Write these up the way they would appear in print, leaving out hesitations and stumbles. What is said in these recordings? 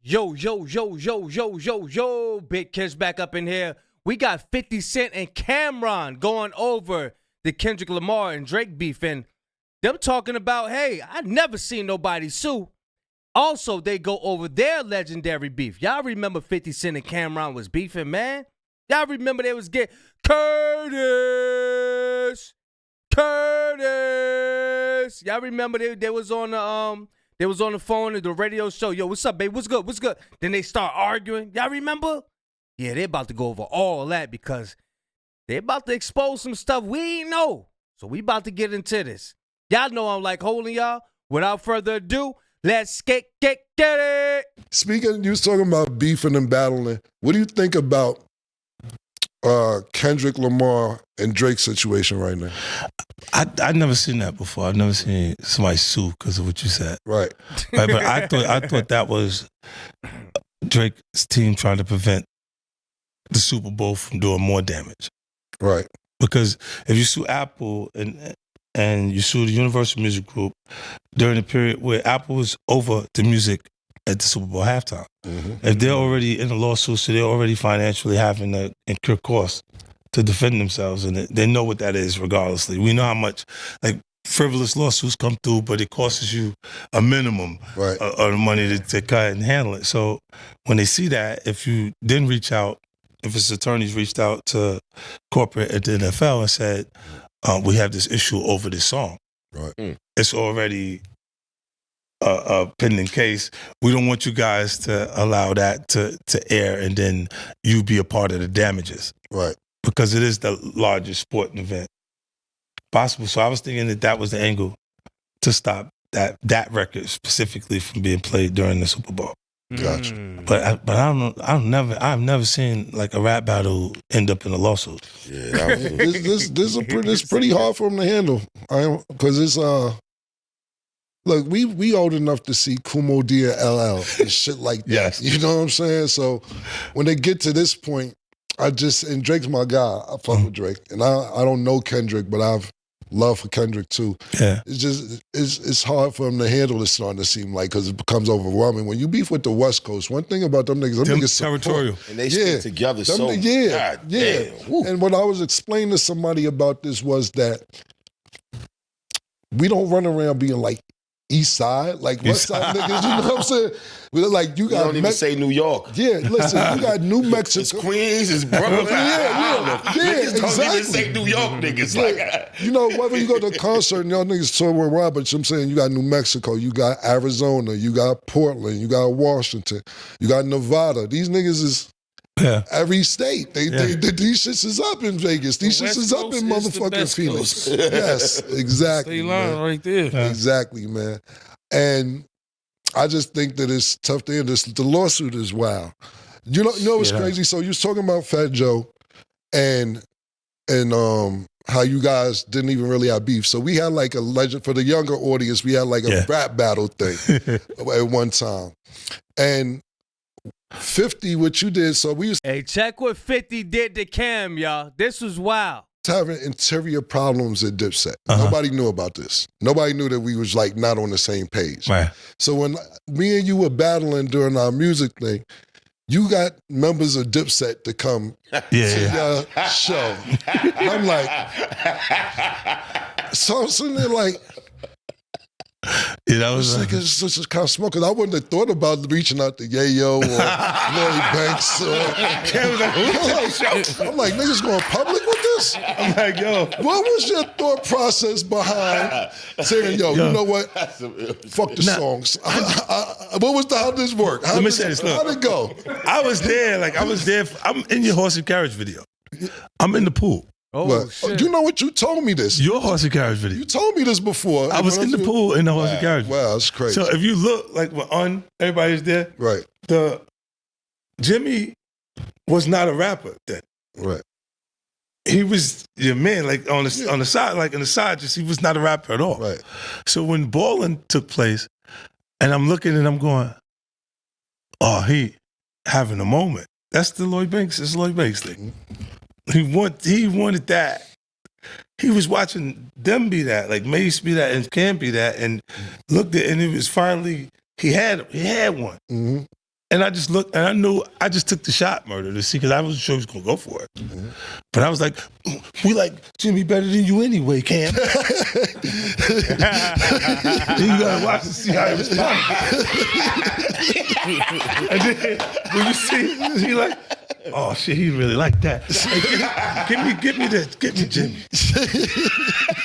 Yo, yo, yo, yo, yo, yo, yo, Big Kids back up in here. We got 50 Cent and Cameron going over the Kendrick Lamar and Drake beef, and them talking about, hey, I never seen nobody sue. Also, they go over their legendary beef. Y'all remember 50 Cent and Cameron was beefing, man? Y'all remember they was getting Curtis. Y'all remember they was on the phone at the radio show. Yo, what's up, babe? What's good? What's good? Then they start arguing. Y'all remember? Yeah, they about to go over all that because they about to expose some stuff we ain't know. So we about to get into this. Y'all know I'm like holding y'all. Without further ado, let's get it. Speaking, you was talking about beefing and battling. What do you think about Kendrick Lamar and Drake's situation right now? I've never seen that before. I've never seen somebody sue because of what you said. Right. But I thought that was Drake's team trying to prevent the Super Bowl from doing more damage. Right. Because if you sue Apple and you sue the Universal Music Group during the period where Apple was over the music at the Super Bowl halftime, if they're already in a lawsuit, so they're already financially having to incur costs to defend themselves, and they know what that is regardlessly. We know how much frivolous lawsuits come through, but it costs you a minimum of the money to cut and handle it. So when they see that, if you then reach out, if his attorneys reached out to corporate at the NFL and said, we have this issue over this song. Right. It's already a pending case. We don't want you guys to allow that to air and then you be a part of the damages. Right. Because it is the largest sporting event possible. So I was thinking that was the angle to stop that record specifically from being played during the Super Bowl. Gotcha. But I've never seen like a rap battle end up in a lawsuit. Yeah, it's pretty hard for him to handle. Because it's look, we old enough to see Kumo Dia LL and shit like that. Yes. You know what I'm saying? So when they get to this point, and Drake's my guy. I fuck with Drake. And I don't know Kendrick, but I've love for Kendrick too. Yeah. It's hard for him to handle this, starting to seem like, because it becomes overwhelming. When you beef with the West Coast, one thing about them niggas territorial. And they stick together so yeah. And what I was explaining to somebody about this was that we don't run around being like East Side, like West Side niggas, you know what I'm saying? Like you got don't even say New York. Yeah, listen, you got New Mexico. It's Queens, it's Brooklyn. Niggas don't even say New York niggas. Like, you know, whether you go to a concert and y'all niggas tour worldwide, but I'm saying you got New Mexico, you got Arizona, you got Portland, you got Washington, you got Nevada. These niggas is every state. These shits is up in Vegas. These shits is up in motherfucking Phoenix. Yes, exactly. Stay line right there. Exactly, man. And I just think that it's tough to end this. The lawsuit is wild. You know what's crazy? So you was talking about Fat Joe and how you guys didn't even really have beef. So we had like a legend for the younger audience. We had like a rap battle thing at one time. And 50, what you did, so we was check what 50 did to Cam, y'all. This was wild. Having interior problems at Dipset. Nobody knew about this. Nobody knew that we was like not on the same page. Right. So when me and you were battling during our music thing, you got members of Dipset to come to your show. And I'm like, so I'm sitting there like, that was such a kind of smoke. Cause I wouldn't have thought about reaching out to Yayo or Lloyd Banks. I'm like, niggas going public with this? I'm like, yo. What was your thought process behind saying, yo, you know what? Fuck the songs. How did this work? Let me say this, look. How'd it go? I was there. I'm in your horse and carriage video. I'm in the pool. Oh, shit. You know what? You told me this. Your horse and carriage video. You told me this before. I was in the pool in the horse and carriage. Wow, that's crazy. So if you look, like when everybody's there, right? Jimmy was not a rapper then. Right. He was your man, like on the side, like in the side, just he was not a rapper at all. Right. So when Ballin' took place, and I'm looking and I'm going, oh, he having a moment. That's the Lloyd Banks. It's Lloyd Banks thing. He wanted that. He was watching them be that, like Mace be that, and Cam be that, and looked at, and it was finally he had one. And I just looked, and I knew I just took the shot, Murder, to see, because I wasn't sure he was going to go for it. Mm-hmm. But I was like, we like Jimmy better than you anyway, Cam. You got to watch to see how he responds. And then when you see, he like, oh shit, he really like that. Like, get me this, get me Jimmy.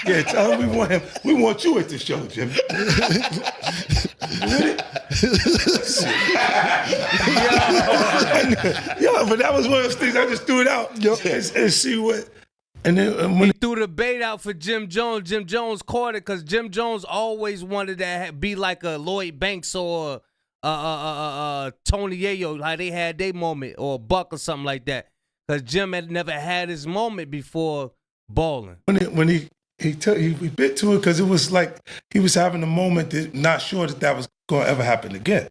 Yeah, tell him we want him. We want you at the show, Jimmy. Yo, but that was one of those things I just threw it out and see what. And then when he threw the bait out for Jim Jones caught it because Jim Jones always wanted to be like a Lloyd Banks or Tony Yayo, how they had their moment, or Buck or something like that. Because Jim had never had his moment before balling. When he bit to it because it was like he was having a moment that not sure that was going to ever happen again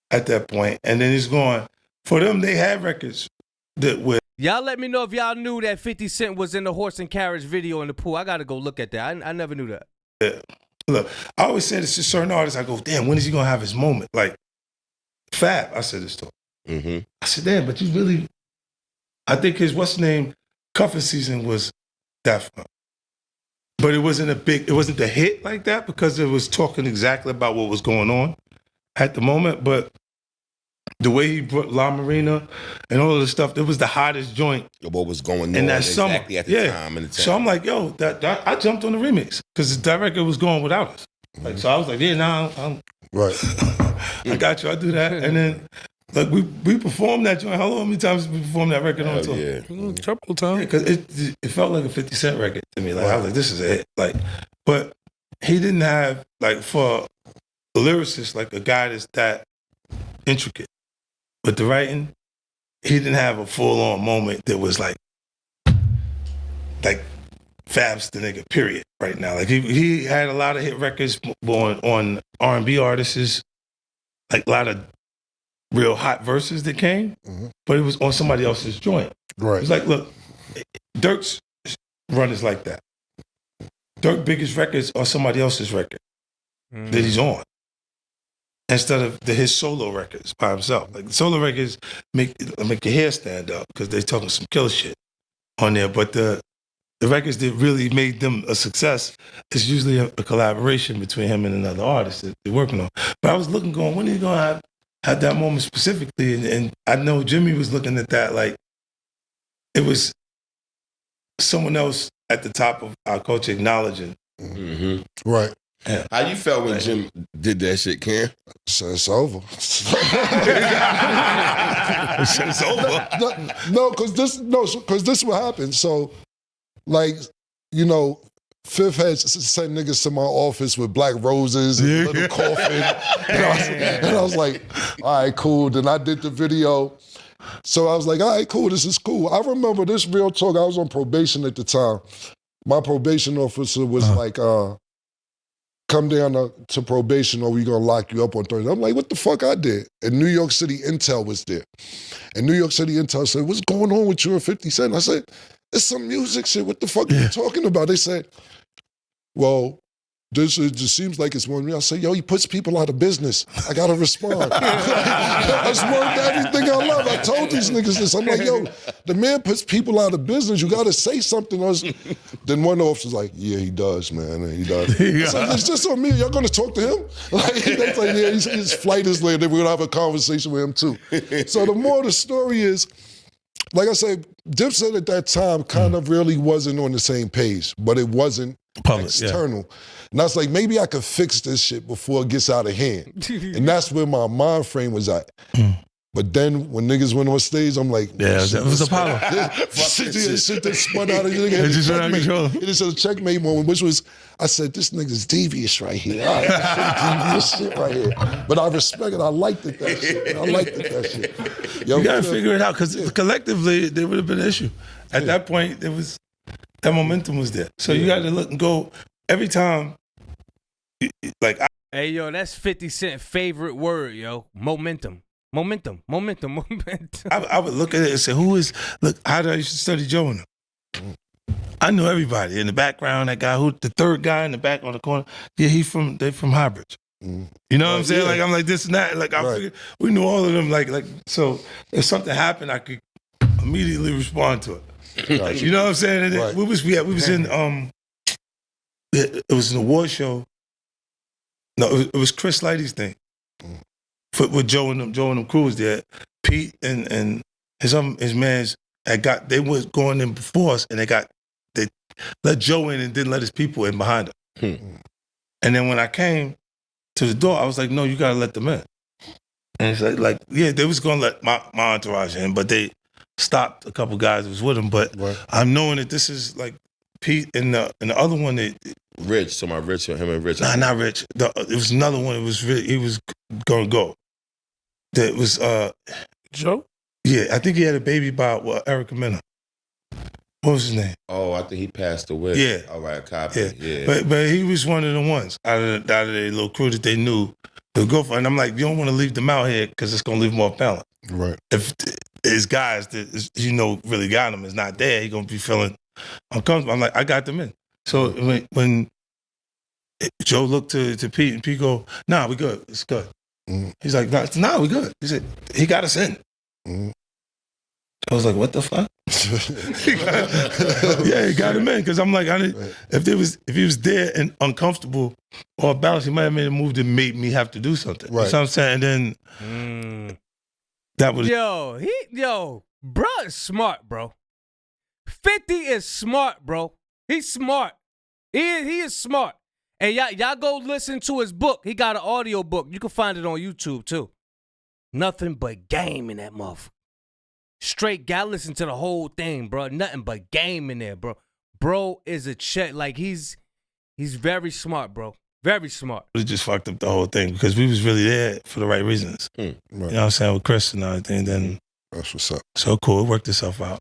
at that point. And then he's going, for them, they had records that were. Y'all let me know if y'all knew that 50 Cent was in the horse and carriage video in the pool. I got to go look at that. I never knew that. Yeah. Look, I always say this to certain artists. I go, damn, when is he going to have his moment? Like, Fab, I said this to him. Mm-hmm. I said, damn, but you really, I think his, cuffing season was that fun. But it wasn't it wasn't a hit like that because it was talking exactly about what was going on at the moment. But the way he brought La Marina and all of the stuff, it was the hottest joint. What was going on in that exactly summer. At the time. And the time. So I'm like, yo, that I jumped on the remix because that record was going without us. Like, so I was like, yeah, now I'm right. I got you. I do that, and then like we performed that joint. How many times did we perform that record on tour? Yeah, couple times. Because it felt like a 50 Cent record to me. Like I was like, this is a hit. Like, but he didn't have like for a lyricist like a guy that's that intricate. But the writing, he didn't have a full-on moment that was like Fab's the nigga, period, right now. Like he had a lot of hit records on R&B artists, like a lot of real hot verses that came, but it was on somebody else's joint. Right. It's like, look, Dirk's run is like that. Dirk's biggest records are somebody else's record that he's on. Instead of his solo records by himself. Like solo records make your hair stand up because they're talking some killer shit on there. But the records that really made them a success is usually a collaboration between him and another artist that they're working on. But I was looking, going, when are you going to have that moment specifically? And I know Jimmy was looking at that like it was someone else at the top of our culture acknowledging. Mm-hmm. Right. Yeah. How you felt when Jim did that shit, Cam? So it's over. It's over. No, because this is what happened. So, like, you know, Fifth had sent niggas to my office with black roses and a little coffin. And I was like, all right, cool. Then I did the video. So I was like, all right, cool, this is cool. I remember this real talk. I was on probation at the time. My probation officer was like, come down to probation or we gonna lock you up on Thursday. I'm like, what the fuck I did? And New York City Intel was there. And New York City Intel said, what's going on with you and 50 Cent? I said, it's some music shit. What the fuck are you talking about? They said, well, this seems like it's one of me. I said, yo, he puts people out of business. I gotta respond. That's worth everything I love. I told these niggas this. I'm like, yo, the man puts people out of business. You gotta say something else. Then one officer's like, yeah, he does, man. He does. So it's just on me. Y'all gonna talk to him? Like, they like, yeah, his flight is late. Then we're gonna have a conversation with him too. So the more the story is, like I said, Dipset at that time kind of really wasn't on the same page, but it wasn't public, external. Yeah. And I was like, maybe I could fix this shit before it gets out of hand. And that's where my mind frame was at. But then when niggas went on stage, I'm like, yeah, it was Apollo. Shit that spun out of the nigga. It is a checkmate moment, which was, I said, this nigga's devious right here. All right, devious shit right here. But I respect it. I liked it, that shit. I liked it, that shit. Yo, you gotta figure it out, because collectively, there would have been an issue. At that point, that momentum was there. So you gotta look and go, every time, like. Hey, yo, that's 50 Cent favorite word, yo. Momentum. Momentum. I would look at it and say, how did I used to study Joe and them? I knew everybody in the background, that guy the third guy in the back on the corner, yeah, they're from Highbridge. You know what I'm saying? Like I'm like this and that. Like I figured we knew all of them. Like so if something happened, I could immediately respond to it. You know what I'm saying? And we was in it was an award show. No, it was Chris Lighty's thing. With Joe and them crews there. Pete and his mans they was going in before us, and they let Joe in and didn't let his people in behind him. And then when I came to the door, I was like, no, you gotta let them in. And it's like yeah, they was gonna let my entourage in, but they stopped a couple guys that was with him. But I'm knowing that this is like Pete and the other one that Rich, so my Rich, him and Rich. Nah, not Rich. It was another one. It was he was gonna go. That was Joe? Yeah, I think he had a baby by Erica Mena. What was his name? Oh, I think he passed away. Yeah. All right, copy. Yeah. But he was one of the ones out of their little crew that they knew to go for. And I'm like, you don't want to leave them out here because it's going to leave them off balance. Right. If his guys that really got him is not there, he's going to be feeling uncomfortable. I'm like, I got them in. So when Joe looked to Pete and Pete go, nah, we good. It's good. He's like, nah, we good. He said, he got us in. I was like, what the fuck? Yeah, he got him in because I'm like, if he was there and uncomfortable or balanced, he might have made a move that made me have to do something. Right. You know what I'm saying? And then that was bro is smart, bro. 50 is smart, bro. He's smart. He is smart. And y'all go listen to his book. He got an audio book. You can find it on YouTube too. Nothing but game in that motherfucker. Straight guy, listen to the whole thing, bro. Nothing but game in there, bro. Bro is a check. Like he's very smart, bro. Very smart. It just fucked up the whole thing because we was really there for the right reasons. Right. You know what I'm saying? With Chris and everything. Then that's what's up. So cool. It worked itself out.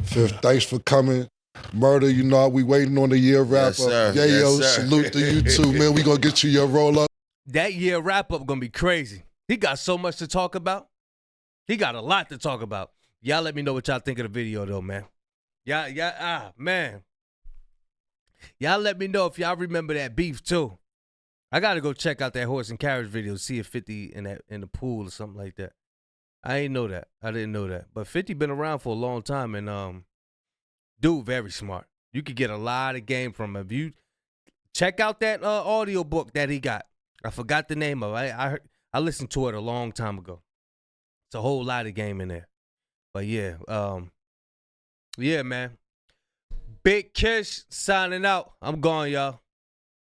Fifth, thanks for coming. Murder, we waiting on the year wrap up. Salute to you too, man. We gonna get you your roll up. That year wrap up gonna be crazy. He got so much to talk about. He got a lot to talk about. Y'all let me know what y'all think of the video though, man. Man. Y'all let me know if y'all remember that beef too. I gotta go check out that horse and carriage video, see if 50 in the pool or something like that. I didn't know that. But 50 been around for a long time and dude, very smart. You could get a lot of game from him. If you check out that audio book that he got. I forgot the name of it. I listened to it a long time ago. It's a whole lot of game in there. But yeah, man. Big Kish signing out. I'm gone, y'all.